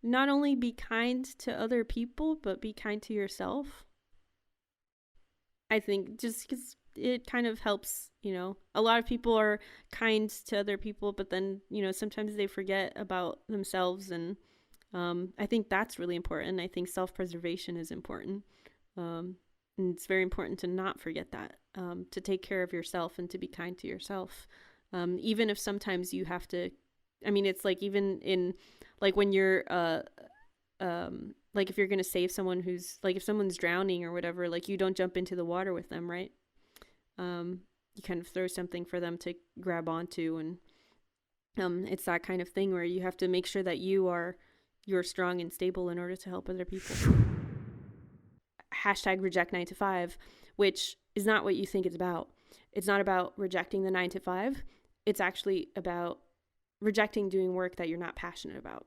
not only be kind to other people, but be kind to yourself. I think just because it kind of helps, a lot of people are kind to other people, but then, sometimes they forget about themselves. And I think that's really important. I think self-preservation is important. And it's very important to not forget that, to take care of yourself and to be kind to yourself. Even if sometimes you have to, it's like even in, like when you're, like if you're going to save someone who's, like if someone's drowning or whatever, like you don't jump into the water with them, right? You kind of throw something for them to grab onto, and it's that kind of thing where you have to make sure that you're strong and stable in order to help other people. Hashtag reject 9 to 5, which is not what you think it's about. It's not about rejecting the 9 to 5. It's actually about rejecting doing work that you're not passionate about.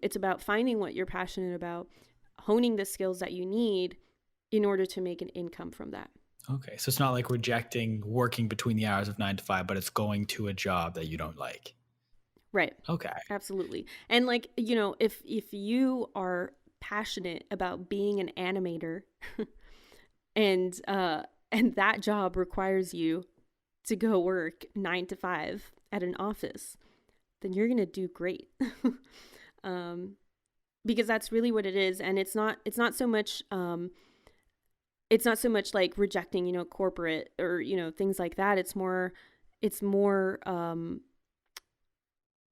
It's about finding what you're passionate about, honing the skills that you need in order to make an income from that. Okay. So it's not like rejecting working between the hours of 9 to 5, but it's going to a job that you don't like. Right. Okay. Absolutely. And like, if you are passionate about being an animator and that job requires you to go work 9 to 5 at an office, then you're going to do great. Because that's really what it is. And it's not so much like rejecting, corporate or, things like that. It's more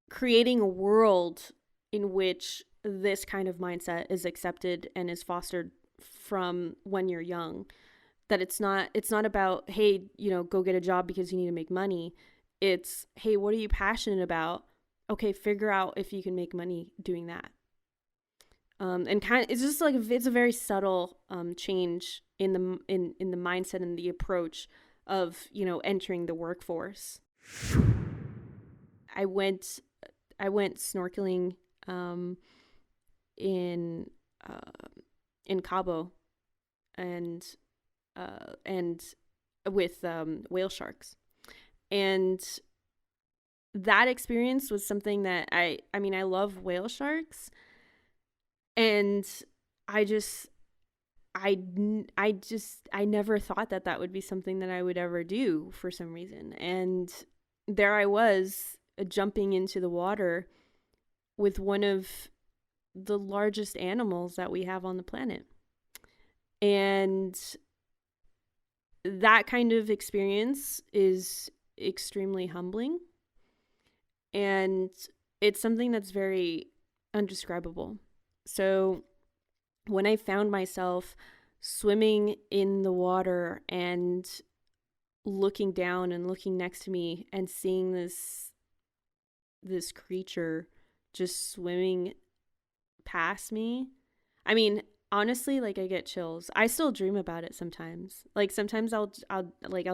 creating a world in which this kind of mindset is accepted and is fostered from when you're young. That it's not about, hey, go get a job because you need to make money. It's, hey, what are you passionate about? Okay, figure out if you can make money doing that. And kind of, it's just like, it's a very subtle change in the mindset and the approach of, entering the workforce. I went snorkeling in Cabo and with whale sharks. And that experience was something that I love whale sharks, and I never thought that would be something that I would ever do for some reason. And there I was, jumping into the water with one of the largest animals that we have on the planet. And that kind of experience is extremely humbling. And it's something that's very undescribable. So when I found myself swimming in the water and looking down and looking next to me and seeing this creature just swimming past me, honestly, like, I get chills. I still dream about it sometimes. Like, sometimes I'll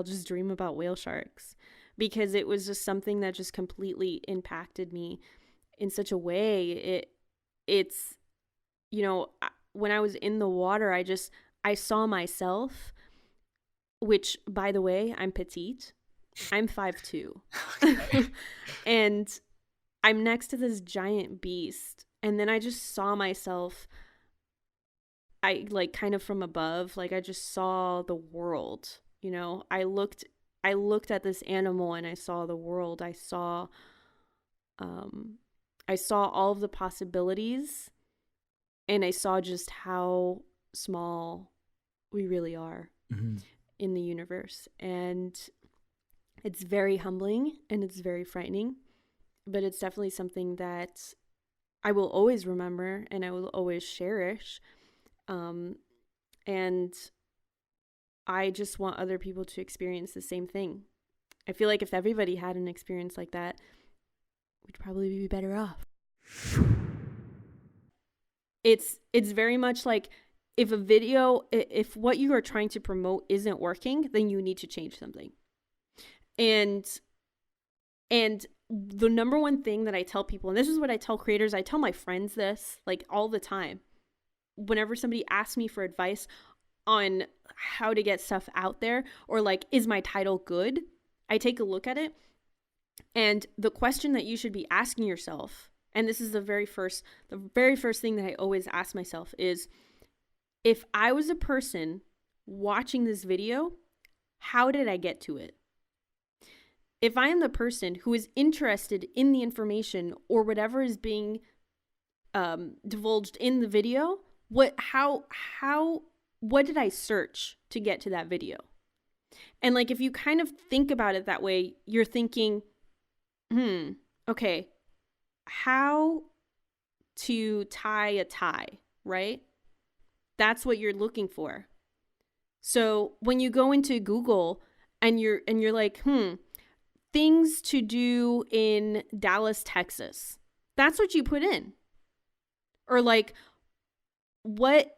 just dream about whale sharks, because it was just something that just completely impacted me in such a way. It's when I was in the water, I saw myself, which, by the way, I'm petite. I'm 5'2". Okay. And I'm next to this giant beast. And then I just saw myself, kind of from above. Like, I just saw the world. I looked at this animal and I saw the world. I saw all of the possibilities, and I saw just how small we really are in the universe. And it's very humbling and it's very frightening, but it's definitely something that I will always remember and I will always cherish. And I just want other people to experience the same thing. I feel like if everybody had an experience like that, we'd probably be better off. It's very much like, if what you are trying to promote isn't working, then you need to change something. And the number one thing that I tell people, and this is what I tell creators, I tell my friends this, like, all the time. Whenever somebody asks me for advice on how to get stuff out there, or like, is my title good? I take a look at it, and the question that you should be asking yourself And this is the very first thing that I always ask myself is, if I was a person watching this video, how did I get to it? If I am the person who is interested in the information or whatever is being divulged in the video, what did I search to get to that video? And like, if you kind of think about it that way, you're thinking, okay, how to tie a tie, right? That's what you're looking for. So when you go into Google and you're like, things to do in Dallas, Texas, that's what you put in. Or like, what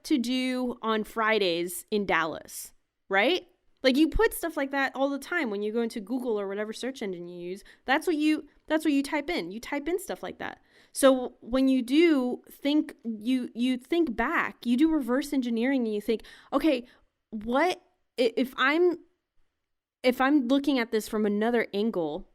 to do on Fridays in Dallas, right? Like, you put stuff like that all the time when you go into Google or whatever search engine you use. That's what you type in. You type in stuff like that. So when you do think, you think back, you do reverse engineering, and you think, okay, what if I'm looking at this from another angle,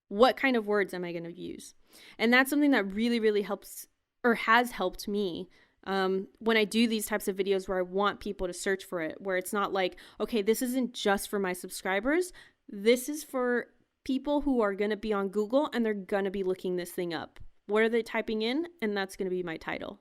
what kind of words am I going to use? And that's something that really, really helps, or has helped me, when I do these types of videos where I want people to search for it, where it's not like, okay, this isn't just for my subscribers. This is for people who are going to be on Google and they're going to be looking this thing up. What are they typing in? And that's going to be my title.